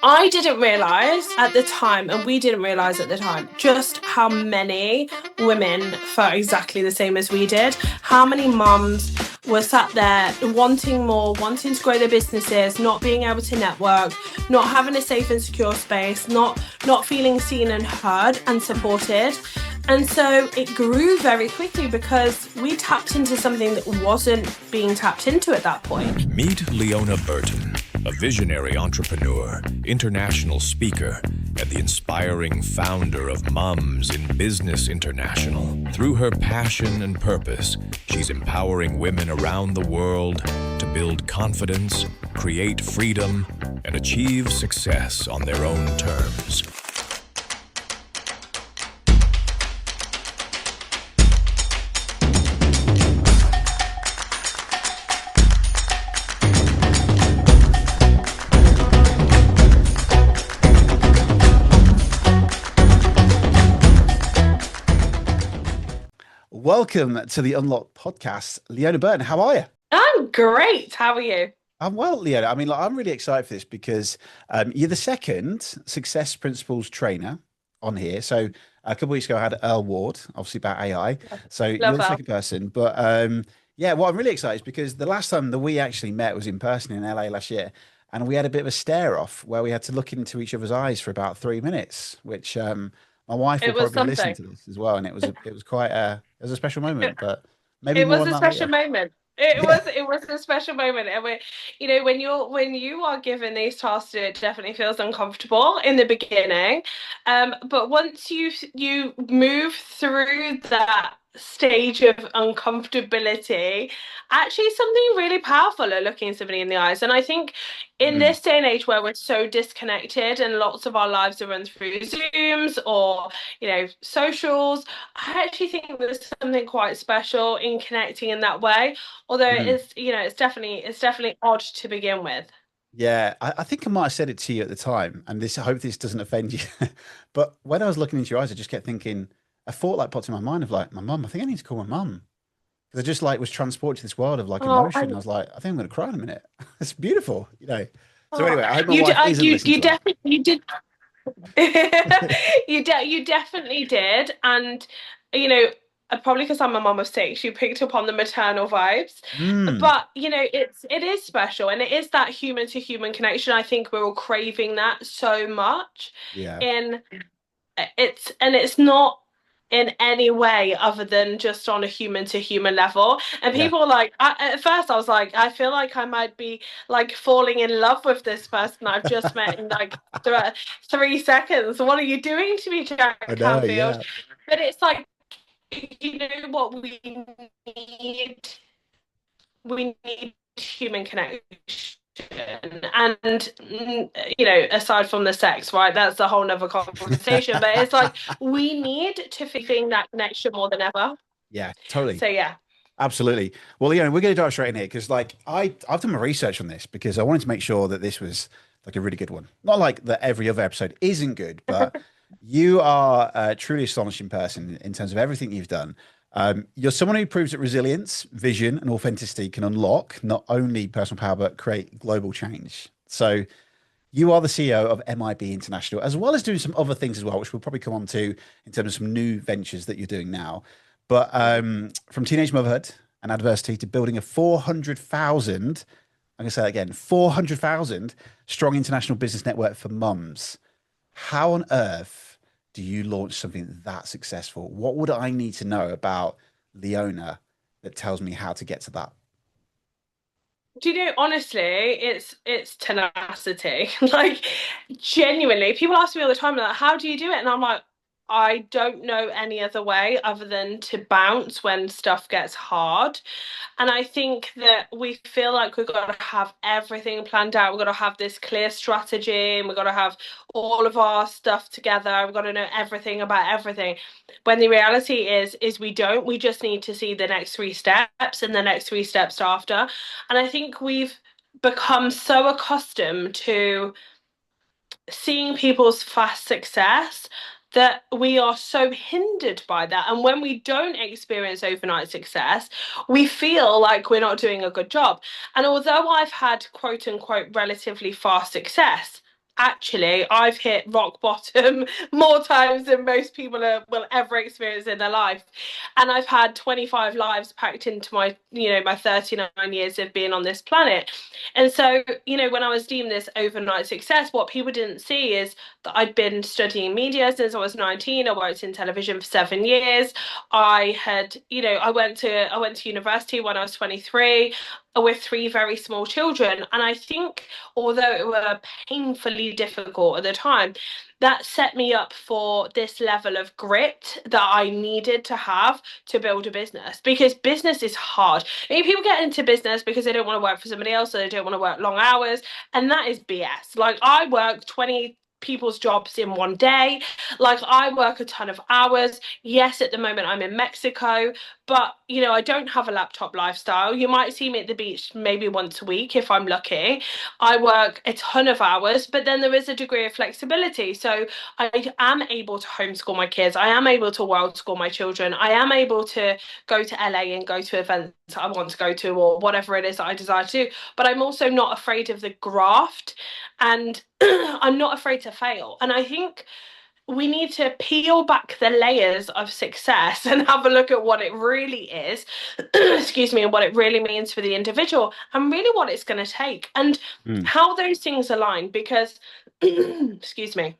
I didn't realize at the time, and we didn't realize at the time, just how many women felt exactly the same as we did. How many mums were sat there wanting more, wanting to grow their businesses, not being able to network, not having a safe and secure space, not feeling seen and heard and supported. And so it grew very quickly because we tapped into something that wasn't being tapped into at that point. Meet Leona Burton, a visionary entrepreneur, international speaker, and the inspiring founder of Mums in Business International. Through her passion and purpose, she's empowering women around the world to build confidence, create freedom, and achieve success on their own terms. Welcome to the Unlock podcast. Leona Burton, how are you? I'm great. How are you? I'm well, Leona. I mean, I'm really excited for this because you're the second Success Principles trainer on here. So a couple of weeks ago, I had Earl Ward, obviously about AI. So you're the second person. But yeah, what I'm really excited is because the last time that we actually met was in person in LA last year. And we had a bit of a stare off where we had to look into each other's eyes for about 3 minutes, which my wife will probably listen to this as well, and it was quite a special moment. But maybe it more was on a that special later. moment. It was a special moment, and when you are given these tasks, it definitely feels uncomfortable in the beginning, but once you move through that stage of uncomfortability, actually something really powerful are looking somebody in the eyes. And I think in this day and age where we're so disconnected and lots of our lives are run through Zooms or socials, I actually think there's something quite special in connecting in that way. Although it's definitely odd to begin with. Yeah, I think I might have said it to you at the time, and I hope this doesn't offend you. But when I was looking into your eyes, I just kept thinking, a thought like popped in my mind of like, my mum. I think I need to call my mum because I just like was transported to this world of like emotion. I was like, I think I'm going to cry in a minute. It's beautiful, So anyway, I hope my wife isn't listening to that. You did you definitely did, and probably because I'm a mum of six, you picked up on the maternal vibes. But it is special, and it is that human to human connection. I think we're all craving that so much. Yeah. It's not in any way other than just on a human to human level. And Yeah. people are like, at first I was like, I feel like I might be like falling in love with this person I've just met in like 3 seconds. What are you doing to me, Jack I know, Canfield? yeah. But it's like, you know what need we need human connection. And aside from the sex, right, that's a whole nother conversation. But it's like we need to feel that connection more than ever. Yeah, totally. So yeah, absolutely. Well, we're going to dive straight in here because like I've done my research on this because I wanted to make sure that this was like a really good one. Not like that every other episode isn't good, but you are a truly astonishing person in terms of everything you've done. You're someone who proves that resilience, vision, and authenticity can unlock not only personal power, but create global change. So you are the CEO of MIB International, as well as doing some other things as well, which we'll probably come on to in terms of some new ventures that you're doing now. But from teenage motherhood and adversity to building a 400,000, I'm going to say that again, 400,000 strong international business network for mums. How on earth do you launch something that successful? What would I need to know about Leona that tells me how to get to that? do you know, honestly, it's tenacity. Like, genuinely, people ask me all the time, like, how do you do it? And I'm like, I don't know any other way other than to bounce when stuff gets hard. And I think that we feel like we've got to have everything planned out. We've got to have this clear strategy, and we've got to have all of our stuff together. We've got to know everything about everything. When the reality is we don't. We just need to see the next 3 steps and the next 3 steps after. And I think we've become so accustomed to seeing people's fast success that we are so hindered by that. And when we don't experience overnight success, we feel like we're not doing a good job. And although I've had quote unquote relatively fast success, actually, I've hit rock bottom more times than most people will ever experience in their life. And I've had 25 lives packed into my 39 years of being on this planet. And so, when I was deemed this overnight success, what people didn't see is that I'd been studying media since I was 19. I worked in television for 7 years. I went to university when I was 23 with three very small children. And I think although it were painfully difficult at the time, that set me up for this level of grit that I needed to have to build a business, because business is hard. I mean, people get into business because they don't want to work for somebody else, or they don't want to work long hours, and that is BS. Like, I work 20 people's jobs in one day. Like, I work a ton of hours. Yes, at the moment I'm in Mexico, but I don't have a laptop lifestyle. You might see me at the beach maybe once a week if I'm lucky. I work a ton of hours, but then there is a degree of flexibility. So I am able to homeschool my kids. I am able to world school my children. I am able to go to LA and go to events I want to go to, or whatever it is that I desire to do. But I'm also not afraid of the graft, and I'm not afraid to fail. And I think we need to peel back the layers of success and have a look at what it really is, excuse me, and what it really means for the individual, and really what it's going to take, and Mm. how those things align. Because, excuse me,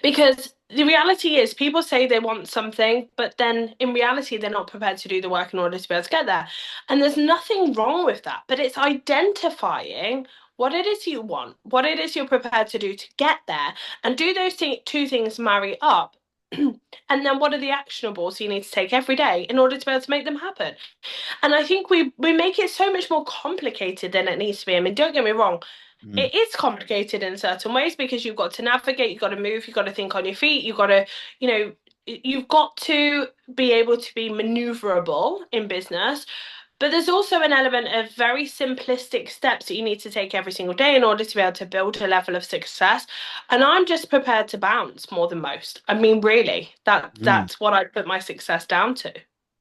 because the reality is people say they want something, but then in reality, they're not prepared to do the work in order to be able to get there. And there's nothing wrong with that, but it's identifying what it is you want, what it is you're prepared to do to get there, and do those two things marry up? And then what are the actionables you need to take every day in order to be able to make them happen? And I think we make it so much more complicated than it needs to be. I mean, don't get me wrong, Mm. it is complicated in certain ways, because you've got to navigate, you've got to move, you've got to think on your feet, you know, you've got to be able to be maneuverable in business. But there's also an element of very simplistic steps that you need to take every single day in order to be able to build a level of success. And I'm just prepared to bounce more than most. I mean, really, Mm. that's what I put my success down to.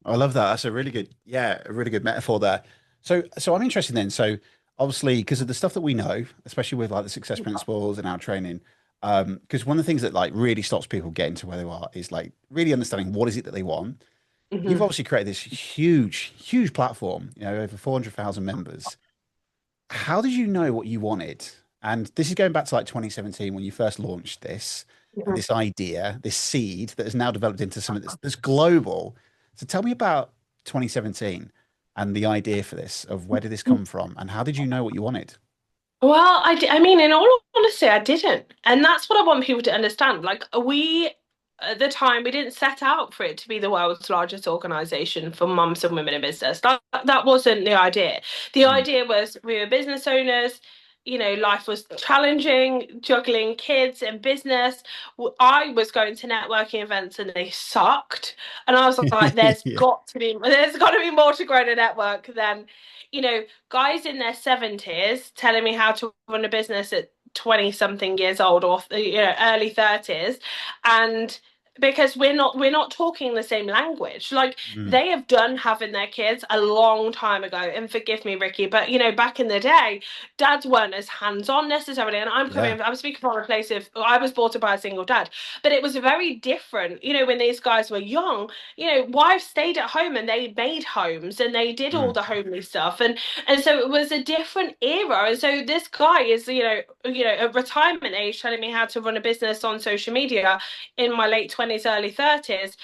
I love that. That's a really good, yeah, a really good metaphor there. So I'm interested then. So obviously, because of the stuff that we know, especially with like the success principles and our training, because one of the things that like really stops people getting to where they are is like really understanding what is it that they want. You've Hmm. obviously created this huge, huge platform, over 400,000 members. How did you know what you wanted? And this is going back to like 2017 when you first launched this, Hmm. this idea, this seed that has now developed into something that's global. So tell me about 2017 and the idea for this, of where did this come from and how did you know what you wanted? Well, I mean, in all honesty, I didn't. And that's what I want people to understand. Like, at the time, we didn't set out for it to be the world's largest organization for mums and women in business. That wasn't the idea. The Mm. idea was we were business owners. Life was challenging, juggling kids and business. I was going to networking events and they sucked. And I was like, Yeah. there's got to be more to grow a network than, guys in their 70s telling me how to run a business at 20 something years old, or early 30s. And because we're not talking the same language. Like, Mm. they have done having their kids a long time ago. And forgive me, Ricky, but back in the day, dads weren't as hands-on necessarily. And Yeah. I'm speaking from a place of, I was brought up by a single dad, but it was very different. When these guys were young, wives stayed at home and they made homes and they did all Mm. the homely stuff. And so it was a different era. And so this guy is, at retirement age, telling me how to run a business on social media in my late 20s, early 30s.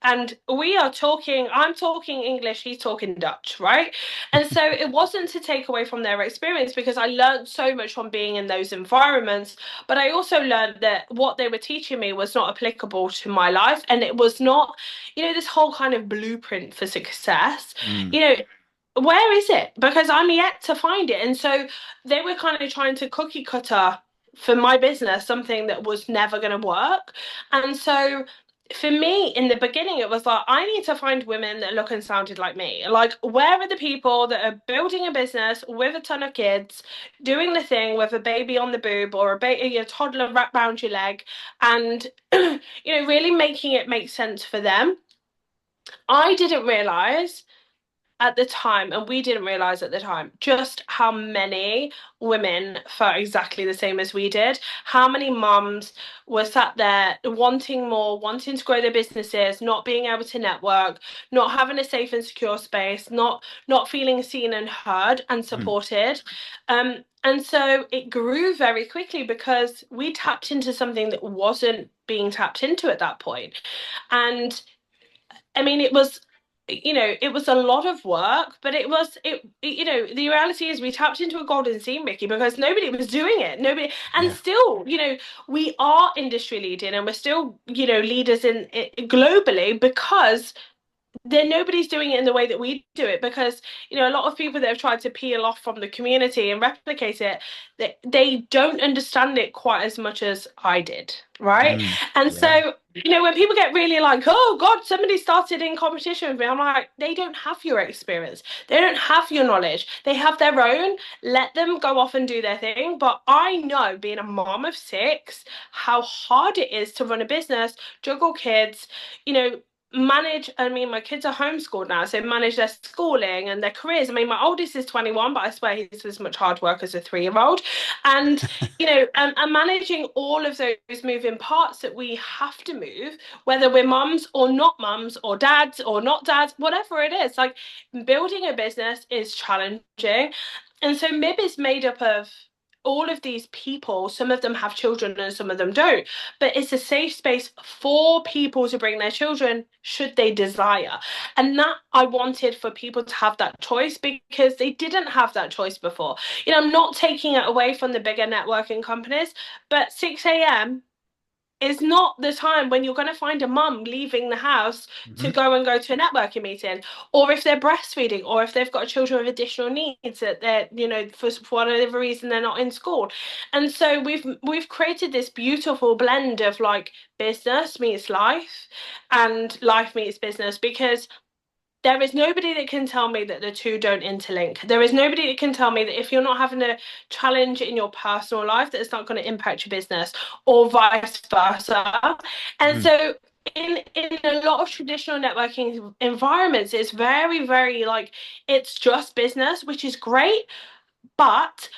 And I'm talking English, he's talking Dutch, right? And so it wasn't to take away from their experience, because I learned so much from being in those environments. But I also learned that what they were teaching me was not applicable to my life. And it was not, this whole kind of blueprint for success. Mm. You know, where is it? Because I'm yet to find it. And so they were kind of trying to cookie cutter for my business something that was never going to work. And so for me, in the beginning, it was like, I need to find women that look and sounded like me. Like, where are the people that are building a business with a ton of kids, doing the thing with a baby on the boob, or a toddler wrapped around your leg, and really making it make sense for them. I didn't realize at the time, and we didn't realize at the time, just how many women felt exactly the same as we did. How many mums were sat there wanting more, wanting to grow their businesses, not being able to network, not having a safe and secure space, not feeling seen and heard and Mm. supported. And so it grew very quickly because we tapped into something that wasn't being tapped into at that point. And I mean, it was, it was a lot of work, but the reality is we tapped into a golden scene, Mickey, because nobody was doing it. Nobody, and Yeah. still, we are industry leading and we're still, leaders in globally because nobody's doing it in the way that we do it because a lot of people that have tried to peel off from the community and replicate it, they don't understand it quite as much as I did, right? Mm. And Yeah. so when people get really like, oh god, somebody started in competition with me, I'm like, they don't have your experience, they don't have your knowledge, they have their own. Let them go off and do their thing. But I know, being a mom of six, how hard it is to run a business, juggle kids, manage. I mean, my kids are homeschooled now, so manage their schooling and their careers. I mean, my oldest is 21, but I swear he's as much hard work as a 3-year-old. And and managing all of those moving parts that we have to move, whether we're mums or not mums, or dads or not dads, whatever it is, like building a business is challenging. And so MIB is made up of all of these people. Some of them have children and some of them don't, but it's a safe space for people to bring their children should they desire. And that I wanted for people to have that choice because they didn't have that choice before. I'm not taking it away from the bigger networking companies, but 6 a.m. is not the time when you're going to find a mum leaving the house to Hmm. go to a networking meeting, or if they're breastfeeding, or if they've got children with additional needs that they're, for whatever reason they're not in school. And so we've created this beautiful blend of like business meets life and life meets business, because there is nobody that can tell me that the two don't interlink. There is nobody that can tell me that if you're not having a challenge in your personal life, that it's not going to impact your business, or vice versa. And Mm. so in a lot of traditional networking environments, it's very, very like it's just business, which is great, but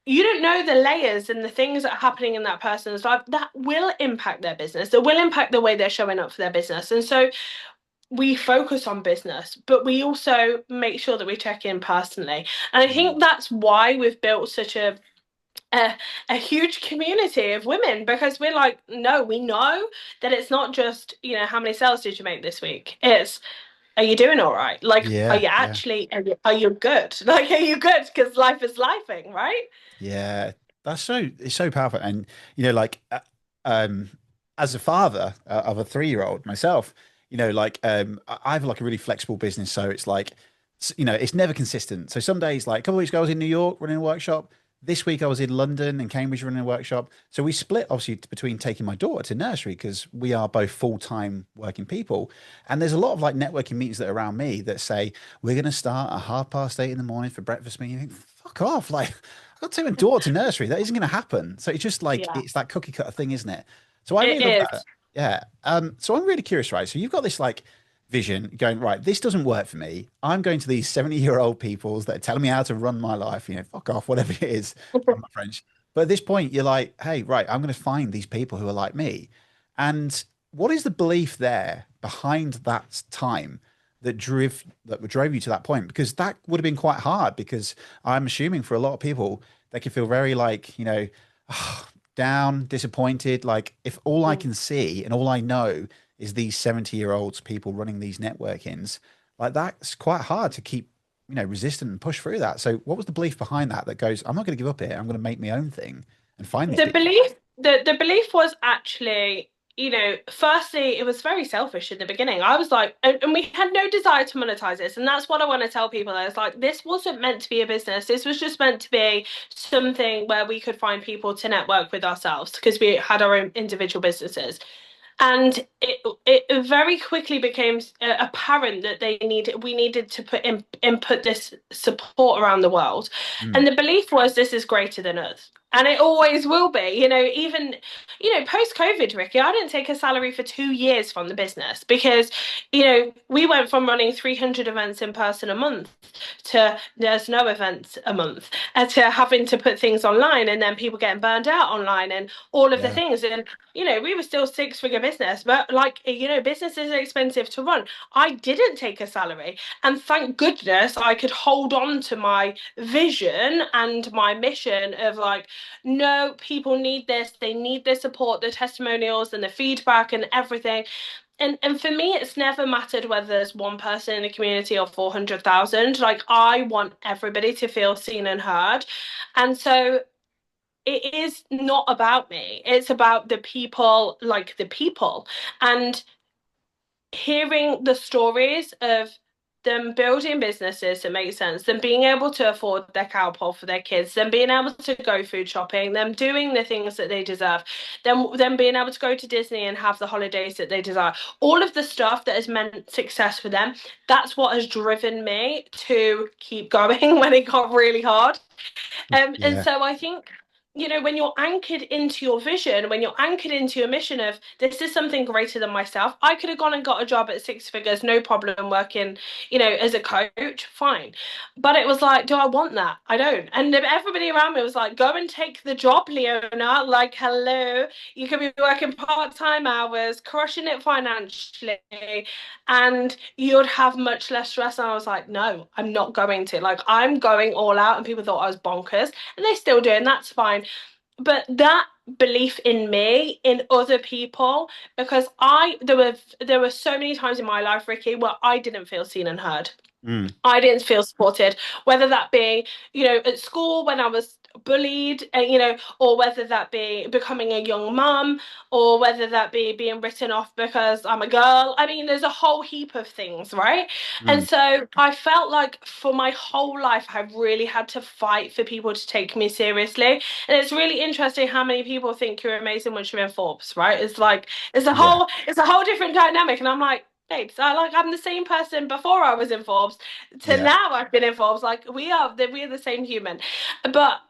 you don't know the layers and the things that are happening in that person's life that will impact their business, that will impact the way they're showing up for their business. And so we focus on business, but we also make sure that we check in personally. And I Mm. think that's why we've built such a, a huge community of women, because we're like, no, we know that it's not just, how many sales did you make this week? It's, are you doing all right? Like, are Yeah. you Yeah. actually, are you good? Like, are you good? Because life is lifing, right? Yeah, it's so powerful. And like um as a father of a 3-year-old myself, like I have like a really flexible business, so it's like it's never consistent. So some days, like a couple of weeks ago I was in New York running a workshop. This week I was in London and Cambridge running a workshop. So we split obviously between taking my daughter to nursery because we are both full-time working people. And there's a lot of like networking meetings that are around me that say we're going to start at 8:30 in the morning for breakfast meeting. You think, fuck off. Like I've got to take my daughter to nursery. That isn't going to happen. So it's just like, Yeah, it's that cookie cutter thing, isn't it? So I it really love that. is. Yeah. So I'm really curious, right? So you've got this like vision going, right, this doesn't work for me. I'm going to these 70-year-old peoples that are telling me how to run my life, fuck off, whatever it is, on my French. But at this point, you're like, hey, right, I'm going to find these people who are like me. And what is the belief there behind that time that drove you to that point? Because that would have been quite hard, because I'm assuming for a lot of people, they can feel very like, down, disappointed. Like if all I can see and all I know is these 70-year-olds people running these networkings, like that's quite hard to keep, resistant and push through that. So what was the belief behind that that goes, I'm not going to give up here. I'm going to make my own thing and find these The people? belief the belief was actually, firstly, it was very selfish in the beginning. I was like, and we had no desire to monetize this, and that's what I want to tell people. I was like, this wasn't meant to be a business. This was just meant to be something where we could find people to network with ourselves, because we had our own individual businesses. And it very quickly became apparent that we needed to input this support around the world. Mm. And the belief was, this is greater than us, and it always will be. Even post COVID, Ricky, I didn't take a salary for 2 years from the business because, we went from running 300 events in person a month to there's no events a month, to having to put things online and then people getting burned out online and all of the Yeah. things. And, we were still six-figure business, but like, businesses are expensive to run. I didn't take a salary. And thank goodness I could hold on to my vision and my mission of like, no, people need this. They need the support, the testimonials, and the feedback and everything. And for me, it's never mattered whether there's one person in the community or 400,000. Like, I want everybody to feel seen and heard. And so it is not about me. It's about the people, like the people. And hearing the stories of them building businesses that make sense, them being able to afford their cow pole for their kids, them being able to go food shopping, them doing the things that they deserve, them being able to go to Disney and have the holidays that they desire. All of the stuff that has meant success for them, that's what has driven me to keep going when it got really hard. And Yeah. so I think, when you're anchored into your vision, when you're anchored into your mission of this is something greater than myself, I could have gone and got a job at six figures, no problem, working, as a coach, fine. But it was like, do I want that? I don't. And everybody around me was like, go and take the job, Leona. Like, hello, you could be working part-time hours, crushing it financially, and you'd have much less stress. And I was like, no, I'm not going to. Like, I'm going all out. And people thought I was bonkers, and they still do, and that's fine. But that belief in me, in other people, because there were so many times in my life, Ricky, where I didn't feel seen and heard. Mm. I didn't feel supported, whether that be, at school when I was bullied, or whether that be becoming a young mum, or whether that be being written off because I'm a girl. I mean, there's a whole heap of things, right? And Mm. so I felt like for my whole life, I really had to fight for people to take me seriously. And it's really interesting how many people think you're amazing once you're in Forbes, right? It's like, Yeah. it's a whole different dynamic. And I'm like, babes, I'm the same person before I was in Forbes to Yeah. now I've been involved. Like we're the same human. But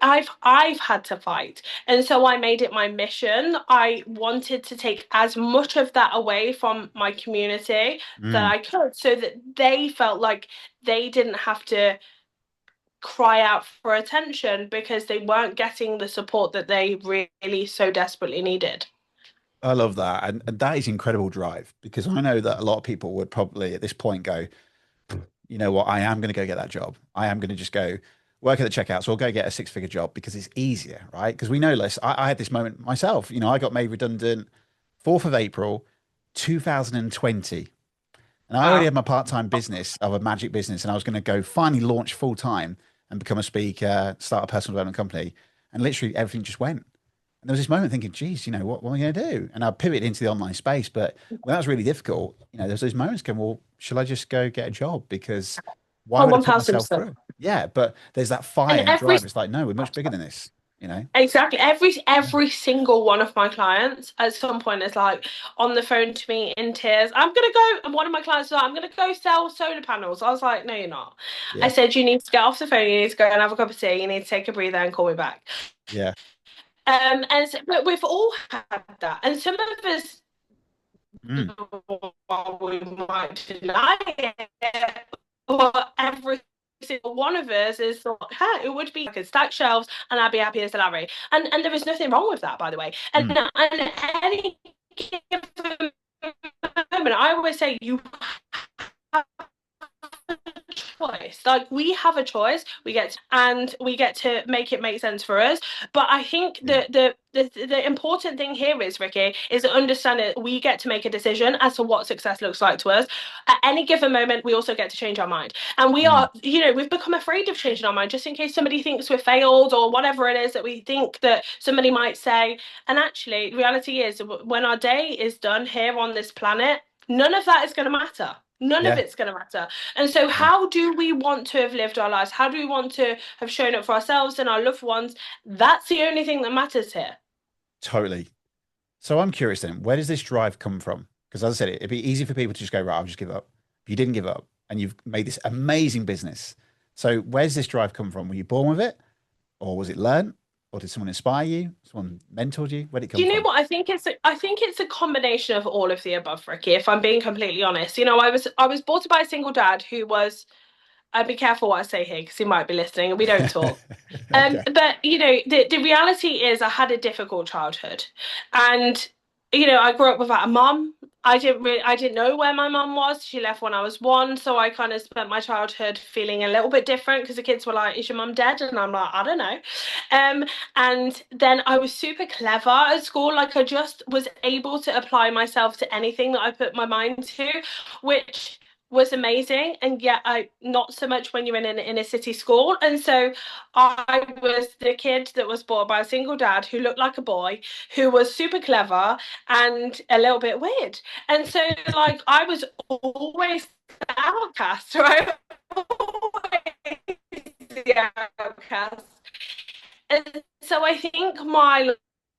I've had to fight. And so I made it my mission. I wanted to take as much of that away from my community that Mm. I could so that they felt like they didn't have to cry out for attention because they weren't getting the support that they really so desperately needed. I love that. And that is incredible drive because I know that a lot of people would probably at this point go, you know what, I am going to go get that job. I am going to just go work at the checkouts or go get a six-figure job because it's easier, right? Because we know less. I had this moment myself. I got made redundant 4th of April, 2020. And I already Wow. had my part-time business of a magic business, and I was going to go finally launch full-time and become a speaker, start a personal development company. And literally everything just went. And there was this moment thinking, geez, what am I going to do? And I pivoted into the online space. But when that was really difficult, there's those moments going, well, shall I just go get a job? Because why Oh, would I put myself 1000%. through? Yeah, but there's that And fire and every drive. It's like, no, we're much bigger than this, you know? Exactly. Every single one of my clients at some point is like on the phone to me in tears. I'm gonna go, and one of my clients was like, I'm gonna go sell solar panels. I was like, no, you're not. I Yeah, said, you need to get off the phone, you need to go and have a cup of tea, you need to take a breather and call me back. yeah. But we've all had that. And some of us, Mm, while we might deny it, or every single one of us is like, huh, it would be I could stack shelves and I'd be happy as a Larry. And there is nothing wrong with that, by the way. And mm. and any given moment, I always say you have choice. Like we have a choice. We get to make it make sense for us. But I think Yeah. the important thing here is, Ricky, is to understand that we get to make a decision as to what success looks like to us. At any given moment, we also get to change our mind. And Mm. we've become afraid of changing our mind just in case somebody thinks we're failed or whatever it is that we think that somebody might say. And actually, reality is when our day is done here on this planet, none of that is going to matter. None of Yeah. it's going to matter. And so, Yeah. how do we want to have lived our lives? How do we want to have shown up for ourselves and our loved ones? That's the only thing that matters here. Totally. So I'm curious then, where does this drive come from? Because as I said, it'd be easy for people to just go, right, I'll just give up. But you didn't give up and you've made this amazing business. So where's this drive come from? Were you born with it or was it learned? or did someone inspire you? Someone mentored you? Where did it Do come you know from? what? I think it's a combination of all of the above, Ricky, if I'm being completely honest. You know, I was brought up by a single dad who was, I'd be careful what I say here because he might be listening and we don't talk. Okay. But you know, the reality is I had a difficult childhood. And you know, I grew up without a mum. I didn't know where my mum was. She left when I was one, so I kind of spent my childhood feeling a little bit different because the kids were like, "Is your mum dead?" And I'm like, "I don't know." Um, and then I was super clever at school. Like I just was able to apply myself to anything that I put my mind to, which was amazing. And yet I not so much when you're in an inner city school. And so I was the kid that was brought up by a single dad who looked like a boy, who was super clever and a little bit weird. And so like I was always the outcast, right? Always the outcast. And so I think my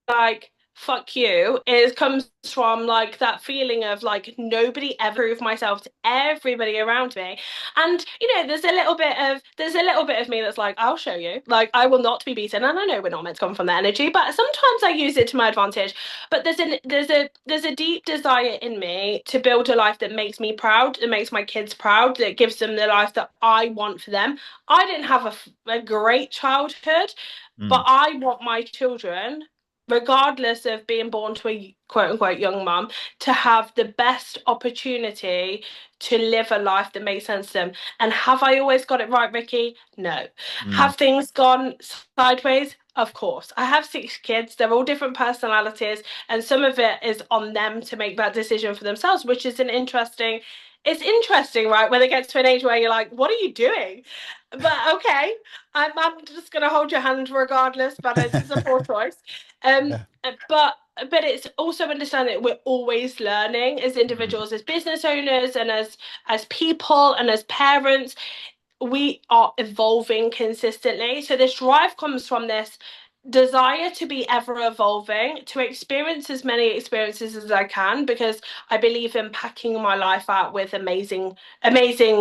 like fuck you is comes from like that feeling of like nobody ever proved myself to everybody around me. And you know there's a little bit of me that's like I'll show you, like I will not be beaten. And I know we're not meant to come from that energy, but sometimes I use it to my advantage. But there's a deep desire in me to build a life that makes me proud, that makes my kids proud, that gives them the life that I want for them. I didn't have a great childhood, but Mm, I want my children, regardless of being born to a quote unquote young mum, to have the best opportunity to live a life that makes sense to them. And have I always got it right, Ricky? No. mm, Have things gone sideways? Of course. I have six kids. They're all different personalities, and some of it is on them to make that decision for themselves, which is an interesting. It's interesting, right? When they get to an age where you're like, what are you doing? But okay, I'm just gonna hold your hand regardless, but it's a poor choice. Um, yeah. but it's also understanding that we're always learning as Mm, individuals, as business owners, and as people and as parents. We are evolving consistently. So this drive comes from this desire to be ever evolving, to experience as many experiences as I can, because I believe in packing my life out with amazing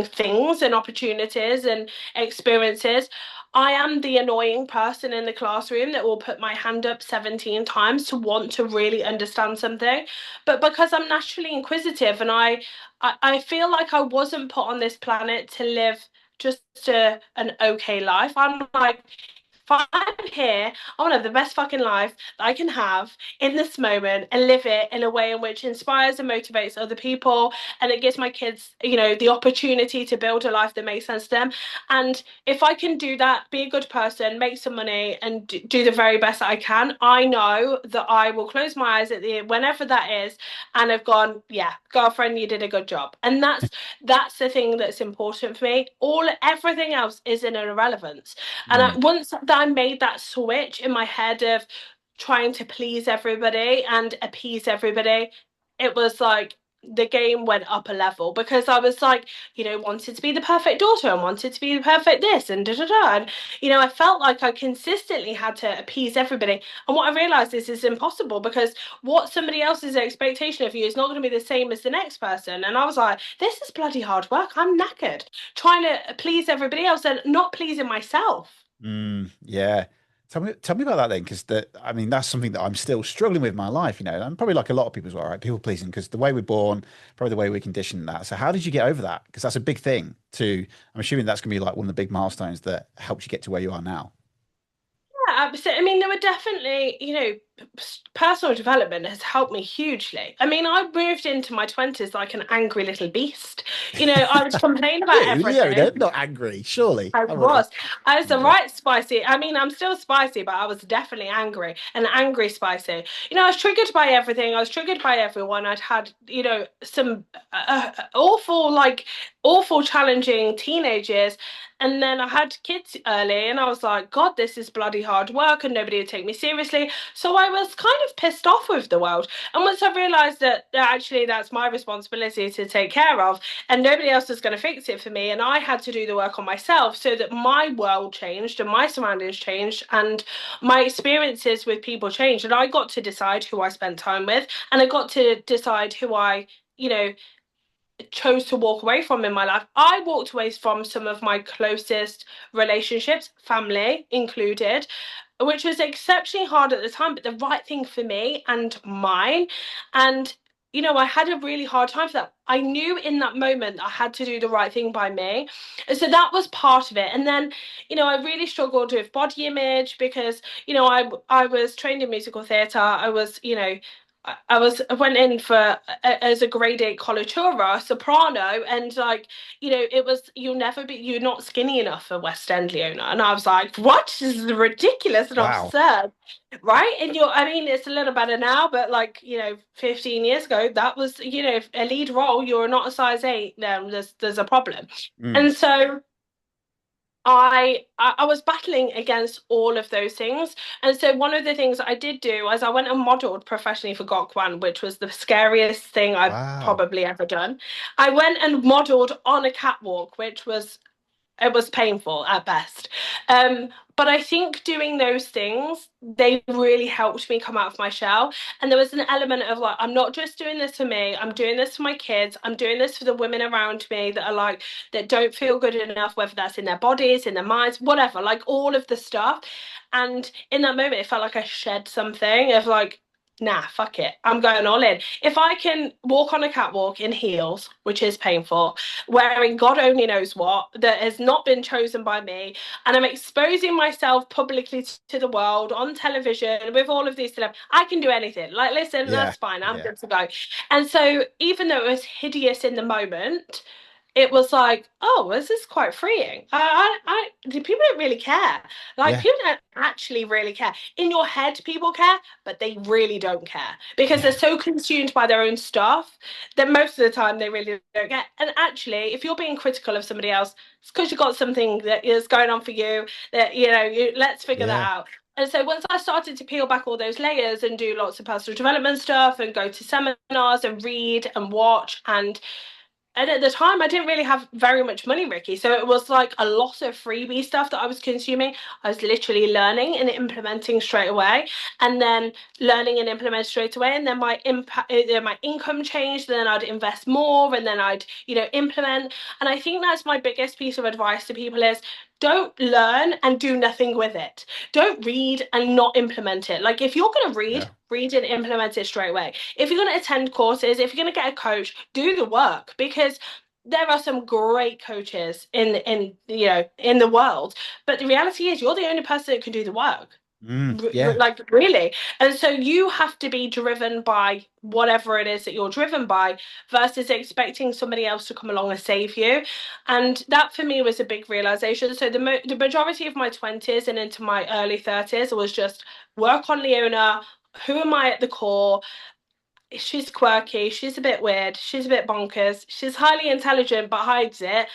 things and opportunities and experiences. I am the annoying person in the classroom that will put my hand up 17 times to want to really understand something. But because I'm naturally inquisitive and I feel like I wasn't put on this planet to live just an okay life. I'm like, if I'm here, I want to have the best fucking life that I can have in this moment and live it in a way in which inspires and motivates other people. And it gives my kids, you know, the opportunity to build a life that makes sense to them. And if I can do that, be a good person, make some money, and do the very best that I can, I know that I will close my eyes at the whenever that is, and I've gone, yeah, girlfriend, you did a good job. And that's the thing that's important for me. Everything else is an irrelevance. And mm, once that I made that switch in my head of trying to please everybody and appease everybody, it was like the game went up a level because I was like, you know, wanted to be the perfect daughter and wanted to be the perfect this and da da da. And, you know, I felt like I consistently had to appease everybody. And what I realized is it's impossible because what somebody else's expectation of you is not going to be the same as the next person. And I was like, this is bloody hard work. I'm knackered trying to please everybody else and not pleasing myself. yeah. Tell me about that then, because I mean, that's something that I'm still struggling with in my life, you know, and probably like a lot of people as well, right? People pleasing, because the way we're born, probably the way we're conditioned that. So how did you get over that? Because that's a big thing to, I'm assuming that's going to be like one of the big milestones that helps you get to where you are now. Yeah, absolutely. I mean, there were definitely, you know, personal development has helped me hugely. I mean, I moved into my 20s like an angry little beast. You know, I would complain about You, everything. not angry, surely. I Come on. was. I was the Yeah. right spicy. I mean, I'm still spicy, but I was definitely angry and angry spicy. You know, I was triggered by everything. I was triggered by everyone. I'd had, you know, some awful, challenging teenagers. And then I had kids early, and I was like, God, this is bloody hard work, and nobody would take me seriously. So I was kind of pissed off with the world. And once I realized that actually that's my responsibility to take care of, and nobody else was going to fix it for me, and I had to do the work on myself so that my world changed and my surroundings changed and my experiences with people changed, and I got to decide who I spent time with, and I got to decide who I, you know, chose to walk away from in my life. I walked away from some of my closest relationships, family included, which was exceptionally hard at the time, but the right thing for me and mine. And, I had a really hard time for that. I knew in that moment I had to do the right thing by me. And so that was part of it. And then, I really struggled with body image because, I was trained in musical theatre. I was, I went in for as a grade 8 coloratura soprano, and like, it was, you're not skinny enough for West End, Leona. And I was like, what? This is ridiculous and Wow. absurd, right? And I mean, it's a little better now, but like, 15 years ago, that was, a lead role. You're not a size 8, then there's a problem. Mm. And so I was battling against all of those things. And so one of the things I did do is I went and modeled professionally for Gokwan, which was the scariest thing I've Wow. probably ever done. I went and modeled on a catwalk, which was it was painful at best. But I think doing those things, they really helped me come out of my shell. And there was an element of like, I'm not just doing this for me, I'm doing this for my kids, I'm doing this for the women around me that are like, that don't feel good enough, whether that's in their bodies, in their minds, whatever, like all of the stuff. And in that moment, it felt like I shed something of like, nah, fuck it. I'm going all in. If I can walk on a catwalk in heels, which is painful, wearing God only knows what, that has not been chosen by me, and I'm exposing myself publicly to the world on television with all of these celebs, I can do anything. Like, listen, Yeah. that's fine. I'm Yeah. good to go. And so, even though it was hideous in the moment, it was like, oh, this is quite freeing. People don't really care. Like, Yeah. people don't actually really care. In your head, people care, but they really don't care because they're Yeah. so consumed by their own stuff that most of the time they really don't care. And actually, if you're being critical of somebody else, it's because you've got something that is going on for you that, let's figure that Yeah. out. And so once I started to peel back all those layers and do lots of personal development stuff and go to seminars and read and watch and at the time, I didn't really have very much money, Ricky. So it was like a lot of freebie stuff that I was consuming. I was literally learning and implementing straight away, and then learning and implement straight away. And then my income changed. Then I'd invest more, and then I'd, implement. And I think that's my biggest piece of advice to people is don't learn and do nothing with it. Don't read and not implement it. Like if you're going to Yeah. read and implement it straight away. If you're going to attend courses, if you're going to get a coach, do the work because there are some great coaches in the world. But the reality is, you're the only person that can do the work. Mm. Yeah. Like really. And so you have to be driven by whatever it is that you're driven by versus expecting somebody else to come along and save you. And that for me was a big realization. So the majority of my 20s and into my early 30s was just work on Leona. Who am I at the core? She's quirky, she's a bit weird, she's a bit bonkers, she's highly intelligent but hides it.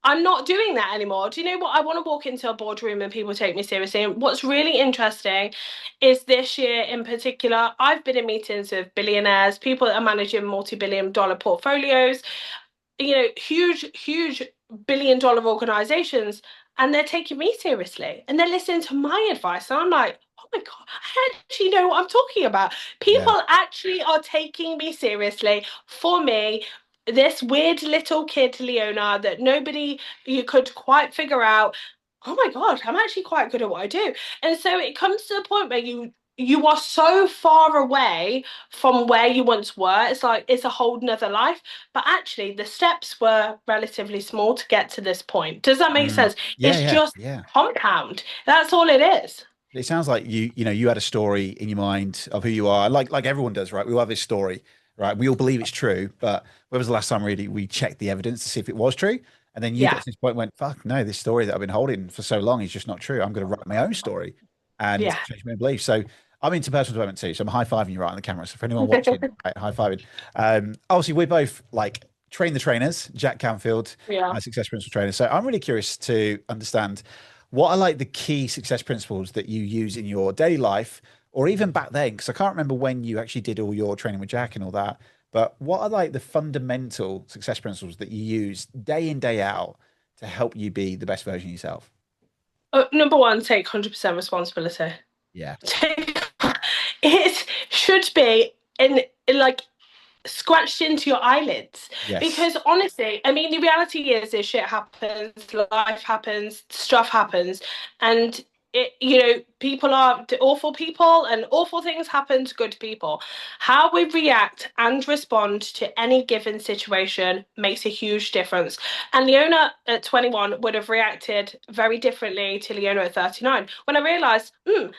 I'm not doing that anymore. Do you know what? I want to walk into a boardroom and people take me seriously. And what's really interesting is this year in particular, I've been in meetings with billionaires, people that are managing multi-billion dollar portfolios, huge billion-dollar organizations, and they're taking me seriously and they're listening to my advice. And I'm like, oh my God, I actually know what I'm talking about. Yeah. People actually are taking me seriously for me. This weird little kid, Leona, that nobody you could quite figure out. Oh my God, I'm actually quite good at what I do. And so it comes to the point where you are so far away from where you once were. It's like it's a whole nother life. But actually, the steps were relatively small to get to this point. Does that make Mm. sense? Yeah. It's Yeah. just Yeah. compound. That's all it is. It sounds like you had a story in your mind of who you are, like everyone does, right? We all have this story, right? We all believe it's true, but when was the last time really we checked the evidence to see if it was true? And then you got Yeah. to this point and went, fuck no, this story that I've been holding for so long is just not true. I'm going to write my own story and Yeah. change my beliefs. So I'm into personal development too. So I'm high fiving you right on the camera. So for anyone watching, right, high fiving. Obviously, we're both like train the trainers, Jack Canfield, Yeah. success principal trainer. So I'm really curious to understand what are like the key success principles that you use in your daily life, or even back then, because I can't remember when you actually did all your training with Jack and all that. But what are like the fundamental success principles that you use day in, day out to help you be the best version of yourself? Number one, take 100% responsibility. Yeah. It should be in like scratched into your eyelids. Yes. Because honestly, I mean, the reality is shit happens, life happens, stuff happens, and people are awful people, and awful things happen to good people. How we react and respond to any given situation makes a huge difference. And Leona at 21 would have reacted very differently to Leona at 39. When I realized,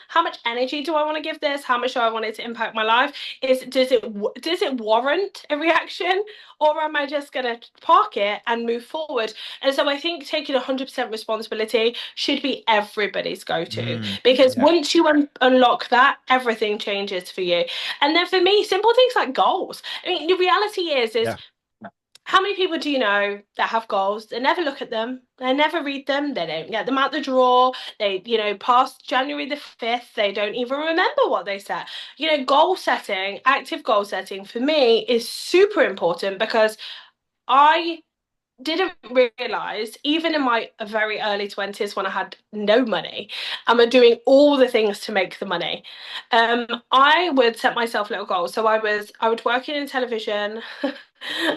how much energy do I want to give this? How much do I want it to impact my life? Does it warrant a reaction, or am I just going to park it and move forward? And so I think taking 100% responsibility should be everybody's go-to, because Yeah. once you unlock that, everything changes for you. And then for me, simple things like goals. I mean, the reality is Yeah. how many people do you know that have goals? They never look at them. They never read them. They don't get them out the drawer. They, past January the 5th, they don't even remember what they set. Goal setting, active goal setting for me is super important, because I didn't realize, even in my very early 20s when I had no money and were doing all the things to make the money, I would set myself little goals. So I would work in television.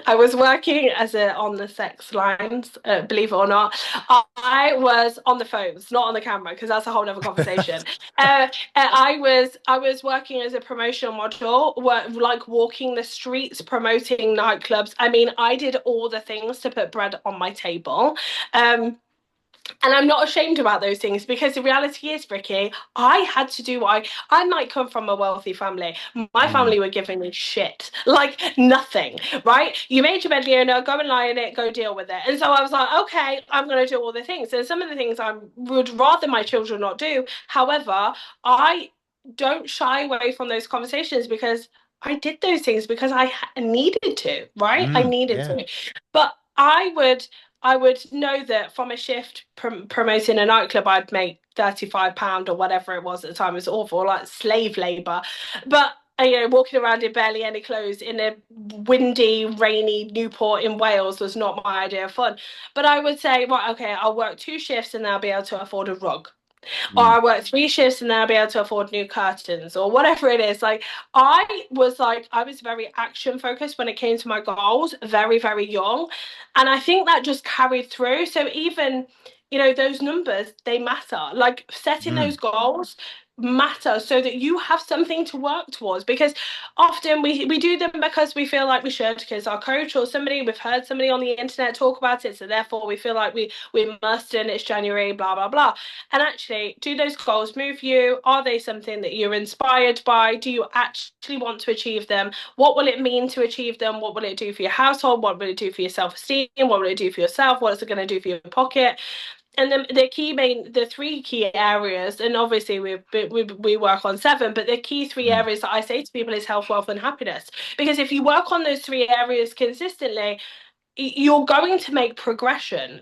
I was working as a on the sex lines, believe it or not. I was on the phones, not on the camera, because that's a whole other conversation. I was working as a promotional model, like walking the streets, promoting nightclubs. I mean, I did all the things to put bread on my table. Um, and I'm not ashamed about those things, because the reality is, Ricky, I had to do what I might come from a wealthy family. My Mm. family were giving me shit, like nothing, right? You made your bed, Leona, go and lie in it, go deal with it. And so I was like, okay, I'm going to do all the things. And some of the things I would rather my children not do. However, I don't shy away from those conversations, because I did those things because I needed to, right? I needed Yeah. to. But I would know that from a shift promoting a nightclub, I'd make £35 or whatever it was at the time. It was awful, like slave labor. But walking around in barely any clothes in a windy, rainy Newport in Wales was not my idea of fun. But I would say, right, okay, I'll work 2 shifts and I'll be able to afford a rug. Or Mm. I work 3 shifts and then I'll be able to afford new curtains, or whatever it is. I was very action focused when it came to my goals, very, very young. And I think that just carried through. So even, those numbers, they matter. Like setting those Mm. goals matter, so that you have something to work towards. Because often we do them because we feel like we should, because our coach or somebody, we've heard somebody on the internet talk about it, so therefore we feel like we must, and it's January, blah blah blah. And actually, do those goals move you? Are they something that you're inspired by? Do you actually want to achieve them? What will it mean to achieve them? What will it do for your household? What will it do for your self-esteem? What will it do for yourself? What is it going to do for your pocket? And then the 3 key areas, and obviously we work on 7, but the key three Mm. areas that I say to people is health, wealth, and happiness. Because if you work on those 3 areas consistently, you're going to make progression.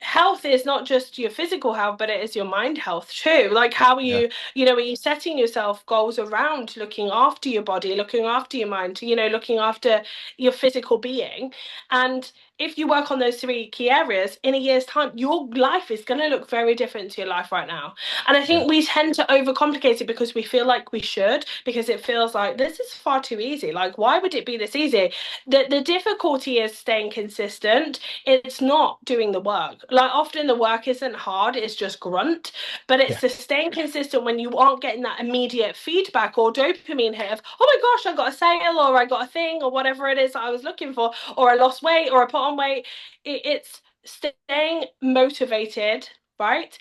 Health is not just your physical health, but it is your mind health too. Like, how are Yeah. are you setting yourself goals around looking after your body, looking after your mind, looking after your physical being? And if you work on those 3 key areas in a year's time, your life is going to look very different to your life right now. And I Yeah. think we tend to overcomplicate it, because we feel like we should, because it feels like this is far too easy. Like, why would it be this easy? The difficulty is staying consistent. It's not doing the work. Like, often the work isn't hard, it's just grunt. But it's Yeah. the staying consistent when you aren't getting that immediate feedback or dopamine hit of, oh my gosh, I got a sale, or I got a thing, or whatever it is that I was looking for, or I lost weight, or I put on weight. It's staying motivated, right?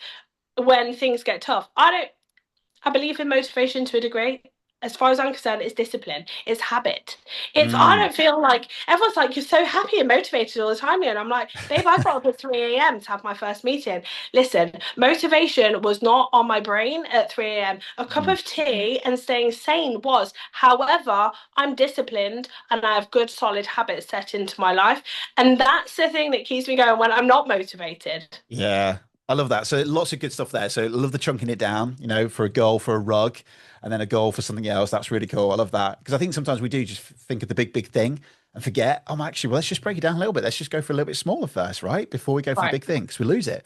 When things get tough. I believe in motivation to a degree. As far as I'm concerned, it's discipline, it's habit. I Mm. don't feel like everyone's like, you're so happy and motivated all the time. And I'm like, babe, I got up at 3 a.m. to have my first meeting. Listen, motivation was not on my brain at 3 a.m. A cup Mm. of tea and staying sane was. However, I'm disciplined and I have good, solid habits set into my life. And that's the thing that keeps me going when I'm not motivated. Yeah, I love that. So lots of good stuff there. So I love the chunking it down, for a goal for a rug and then a goal for something else. That's really cool. I love that. Because I think sometimes we do just think of the big, big thing and forget, oh, actually, well, let's just break it down a little bit. Let's just go for a little bit smaller first, right? Before we go for the Right. big thing, because we lose it.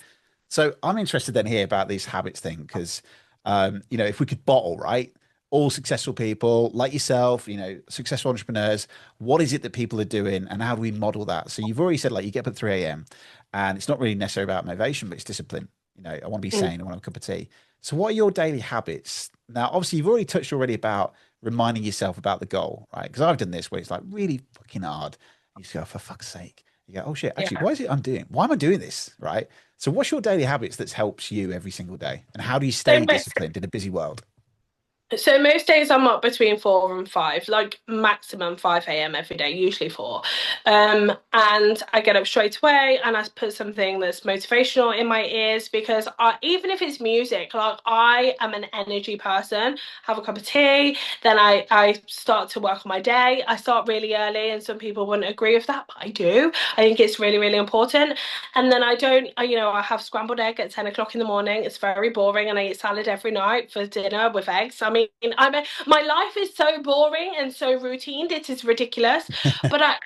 So I'm interested then here about these habits thing, because, if we could bottle, right, all successful people like yourself, successful entrepreneurs, what is it that people are doing and how do we model that? So you've already said like you get up at 3 a.m. and it's not really necessarily about motivation, but it's discipline. I want to be Mm. sane, I want to have a cup of tea. So what are your daily habits? Now, obviously you've already touched already about reminding yourself about the goal, right? Because I've done this where it's like really fucking hard. You just go, for fuck's sake. You go, oh shit, actually, Yeah. why is it I'm doing? Why am I doing this? Right. So what's your daily habits that helps you every single day? And how do you So stay disciplined in a busy world? So most days I'm up between 4 and 5, like maximum 5 a.m. every day, usually 4. And I get up straight away and I put something that's motivational in my ears because even if it's music, like I am an energy person, have a cup of tea, then I start to work on my day. I start really early and some people wouldn't agree with that, but I do. I think it's really, really important. And then I have scrambled egg at 10 o'clock in the morning. It's very boring and I eat salad every night for dinner with eggs. I mean, my life is so boring and so routine. It is ridiculous. But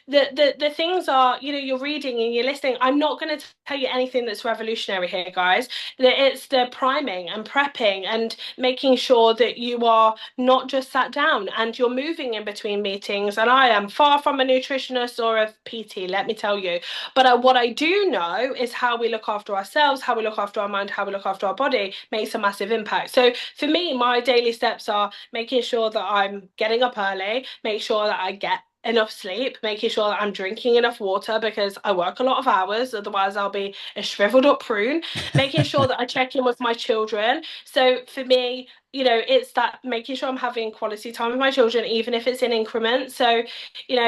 the things are, you're reading and you're listening. I'm not going to tell you anything that's revolutionary here, guys. It's the priming and prepping and making sure that you are not just sat down and you're moving in between meetings. And I am far from a nutritionist or a PT, let me tell you. But what I do know is how we look after ourselves, how we look after our mind, how we look after our body makes a massive impact. So for me, my daily steps are making sure that I'm getting up early, make sure that I get enough sleep, making sure that I'm drinking enough water because I work a lot of hours, otherwise I'll be a shriveled up prune, making sure that I check in with my children. So for me, it's that making sure I'm having quality time with my children, even if it's in increments. So,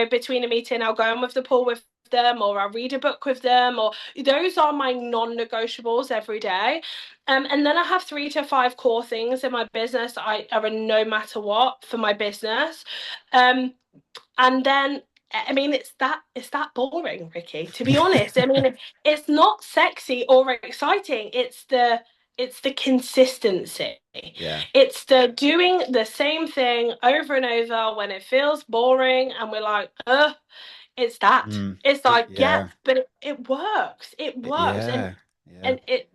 between a meeting, I'll go in with the pool with them or I'll read a book with them, or those are my non-negotiables every day. And then I have 3 to 5 core things in my business I are a no matter what for my business. And then I mean it's that boring, Ricky, to be honest. I mean it's not sexy or exciting. It's the consistency. Yeah. It's the doing the same thing over and over when it feels boring and we're like, it's that. Mm, It's like, yeah, yeah. but it works. It works. And Yeah. Yeah. and it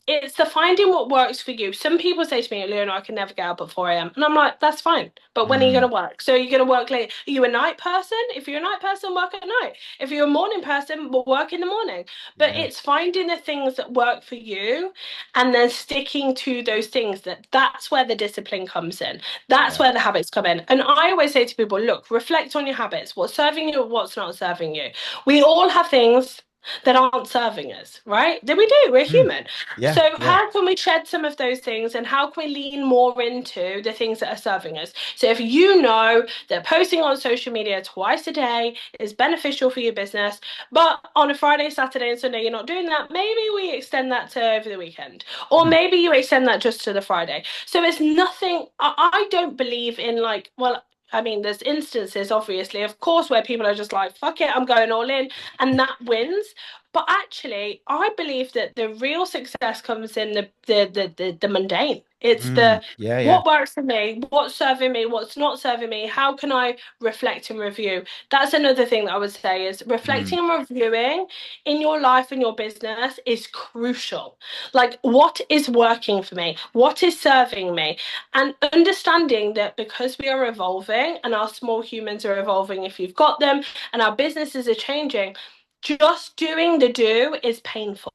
it's the finding what works for you. Some people say to me, Leona, I can never get up at 4 a.m. And I'm like, that's fine. But when are you Mm, going to work? So you're going to work late. Are you a night person? If you're a night person, work at night. If you're a morning person, we'll work in the morning. But yeah. it's finding the things that work for you and then sticking to those things that's where the discipline comes in. That's Yeah. where the habits come in. And I always say to people, look, reflect on your habits. What's serving you, what's not serving you. We all have things that aren't serving us, right? Then we do, we're Mm, human. yeah. So Yeah. how can we shed some of those things and how can we lean more into the things that are serving us? So if you know that posting on social media twice a day is beneficial for your business, but on a Friday, Saturday, and Sunday you're not doing that, maybe we extend that to over the weekend. Or Mm, maybe you extend that just to the Friday. So it's nothing, I don't believe in like, well, I mean, there's instances, obviously, of course, where people are just like, fuck it, I'm going all in, and that wins. But actually, I believe that the real success comes in the mundane. It's mm, the yeah. Yeah. what works for me, what's serving me, what's not serving me, how can I reflect and review? That's another thing that I would say is Mm, reflecting and reviewing in your life and your business is crucial. Like, what is working for me? What is serving me? And understanding that because we are evolving and our small humans are evolving, if you've got them, and our businesses are changing, just doing the do is painful,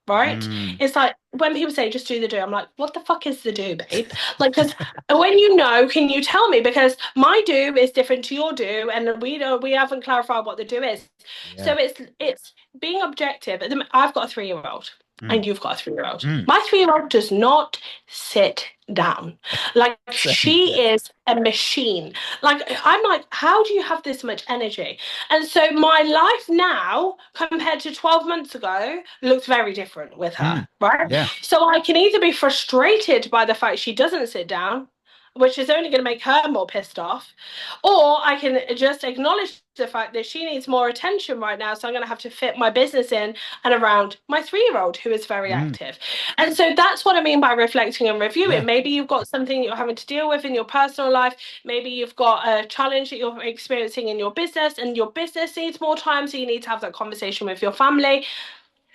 right? mm, It's like when people say just do the do, I'm like, what the fuck is the do, babe? Like, because when you know, can you tell me? Because my do is different to your do, and we haven't clarified what the do is. yeah. So it's being objective. I've got a 3-year-old. Mm, And you've got a 3-year-old. mm. My 3-year-old does not sit down. Like Same. she Yeah. is a machine. Like I'm like, how do you have this much energy? And so my life now, compared to 12 months ago, looks very different with her, Mm, right? yeah. So I can either be frustrated by the fact she doesn't sit down, which is only going to make her more pissed off, or I can just acknowledge the fact that she needs more attention right now. So I'm going to have to fit my business in and around my 3-year-old who is very Mm, active. And so that's what I mean by reflecting and yeah. reviewing. Maybe you've got something you're having to deal with in your personal life. Maybe you've got a challenge that you're experiencing in your business and your business needs more time. So you need to have that conversation with your family.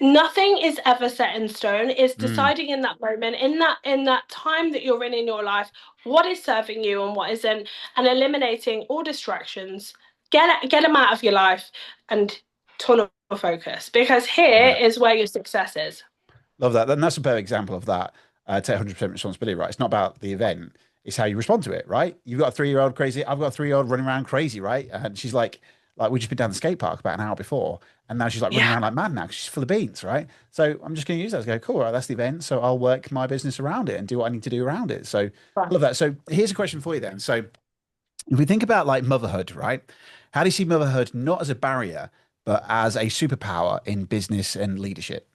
Nothing is ever set in stone. It's Mm, deciding in that moment, in that time that you're in your life, what is serving you and what isn't, and eliminating all distractions. Get them out of your life and tunnel focus, because love here it. is where your success is. Love that. And that's a better example of that. Take 100% responsibility, right? It's not about the event. It's how you respond to it, right? You've got a 3-year-old crazy. I've got a 3-year-old running around crazy, right? And she's like we just been down the skate park about an hour before, and now she's like running Yeah. around like mad now 'cause she's full of beans, right? So I'm just going to use that to go, cool, right? That's the event. So I'll work my business around it and do what I need to do around it. So I love that. So here's a question for you then. So if we think about like motherhood, right? How do you see motherhood not as a barrier, but as a superpower in business and leadership?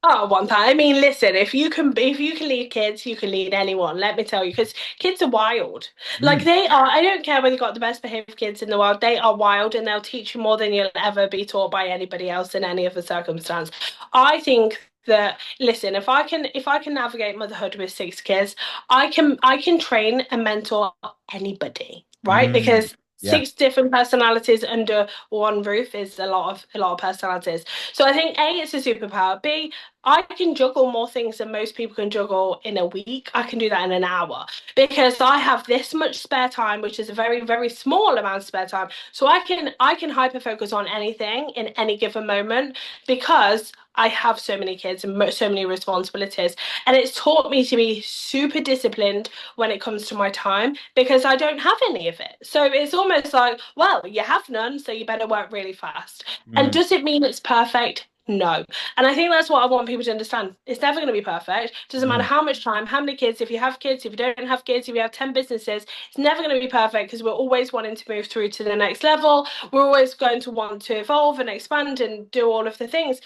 Oh, one time. I mean, listen, if you can lead kids, you can lead anyone, let me tell you, because kids are wild. Like Mm, they are, I don't care whether you've got the best behaved kids in the world, they are wild and they'll teach you more than you'll ever be taught by anybody else in any other circumstance. I think that, listen, if I can navigate motherhood with 6 kids, I can train and mentor anybody, right? mm, Because yeah. 6 different personalities under one roof is a lot of personalities. So I think A, it's a superpower. B, I can juggle more things than most people can juggle in a week. I can do that in an hour because I have this much spare time, which is a very, very small amount of spare time. So I can hyper focus on anything in any given moment because I have so many kids and so many responsibilities. And it's taught me to be super disciplined when it comes to my time because I don't have any of it. So it's almost like, well, you have none, so you better work really fast. And Mm, does it mean it's perfect? No. And I think that's what I want people to understand. It's never going to be perfect. Doesn't matter mm. how much time, how many kids, if you have kids, if you don't have kids, if you have 10 businesses, it's never going to be perfect because we're always wanting to move through to the next level. We're always going to want to evolve and expand and do all of the things.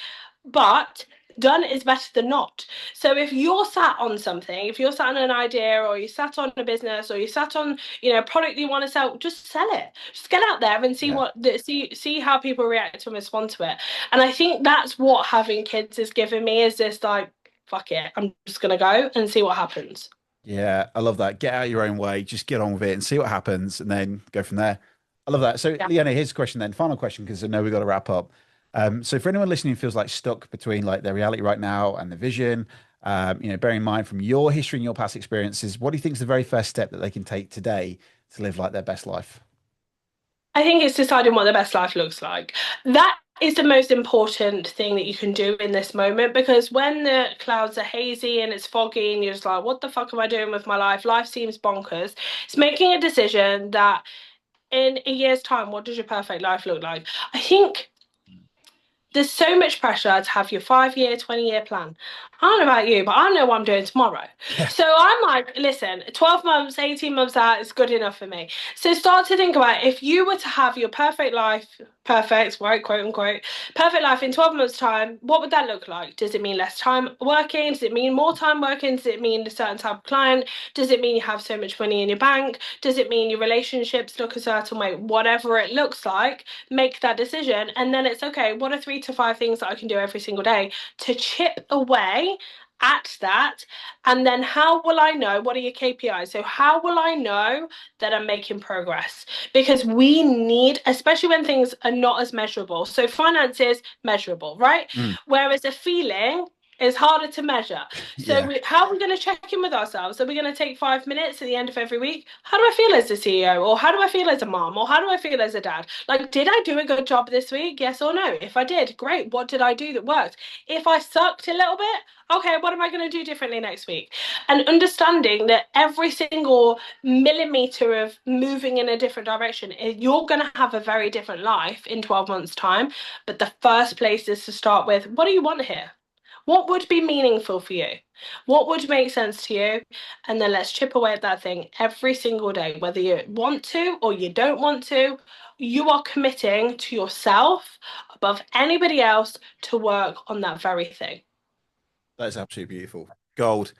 But done is better than not. So if you're sat on something, if you're sat on an idea or you sat on a business or you sat on, a product you want to sell, just sell it. Just get out there and see Yeah. see how people react and respond to it. And I think that's what having kids has given me is this like, fuck it, I'm just gonna go and see what happens. Yeah, I love that. Get out your own way, just get on with it and see what happens and then go from there. I love that. So, Yeah. Leona, here's a question then. Final question, because I know we've got to wrap up. So for anyone listening who feels like stuck between like their reality right now and the vision, bearing in mind from your history and your past experiences, what do you think is the very first step that they can take today to live like their best life? I think it's deciding what the best life looks like. That is the most important thing that you can do in this moment because when the clouds are hazy and it's foggy and you're just like, what the fuck am I doing with my life? Life seems bonkers. It's making a decision that in a year's time, what does your perfect life look like? I think there's so much pressure to have your 5 year, 20-year plan. I don't know about you, but I know what I'm doing tomorrow. Yeah. So I'm like, listen, 12 months, 18 months out is good enough for me. So start to think about if you were to have your perfect life, perfect, right, quote unquote, perfect life in 12 months' time, what would that look like? Does it mean less time working? Does it mean more time working? Does it mean a certain type of client? Does it mean you have so much money in your bank? Does it mean your relationships look a certain way? Whatever it looks like, make that decision. And then it's okay, what are 3 to 5 things that I can do every single day to chip away at that? And then how will I know? What are your KPIs? So, how will I know that I'm making progress? Because we need, especially when things are not as measurable. So, finance is measurable, right? Mm, Whereas a feeling is harder to measure. So, yeah. how are we going to check in with ourselves? Are we going to take 5 minutes at the end of every week? How do I feel as a CEO? Or how do I feel as a mom? Or how do I feel as a dad? Like, did I do a good job this week? Yes or no? If I did, great. What did I do that worked? If I sucked a little bit, okay, what am I going to do differently next week? And understanding that every single millimeter of moving in a different direction, you're going to have a very different life in 12 months' time. But the first place is to start with what do you want here? What would be meaningful for you? What would make sense to you? And then let's chip away at that thing every single day, whether you want to or you don't want to. You are committing to yourself above anybody else to work on that very thing. That is absolutely beautiful. Gold.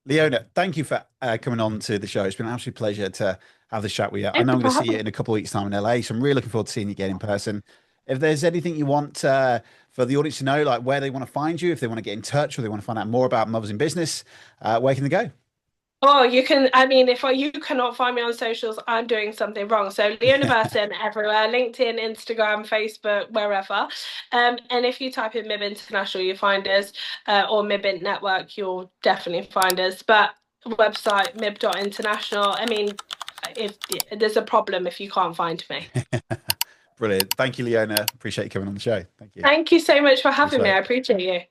Leona, thank you for coming on to the show. It's been an absolute pleasure to have this chat with you. I No know I'm going to see you problem. in a couple of weeks' time in LA, so I'm really looking forward to seeing you again in person. If there's anything you want for the audience to know, like where they want to find you, if they want to get in touch or they want to find out more about Mothers in Business, where can they go? Oh, you can. I mean, if you cannot find me on socials, I'm doing something wrong. So Leona Burton everywhere, LinkedIn, Instagram, Facebook, wherever. And if you type in MIB International, you find us, or MIB Network, you'll definitely find us. But website mib.international. I mean, if there's a problem if you can't find me. Brilliant. Thank you, Leona. Appreciate you coming on the show. Thank you. Thank you so much for Cheers, having me. mate. I appreciate you.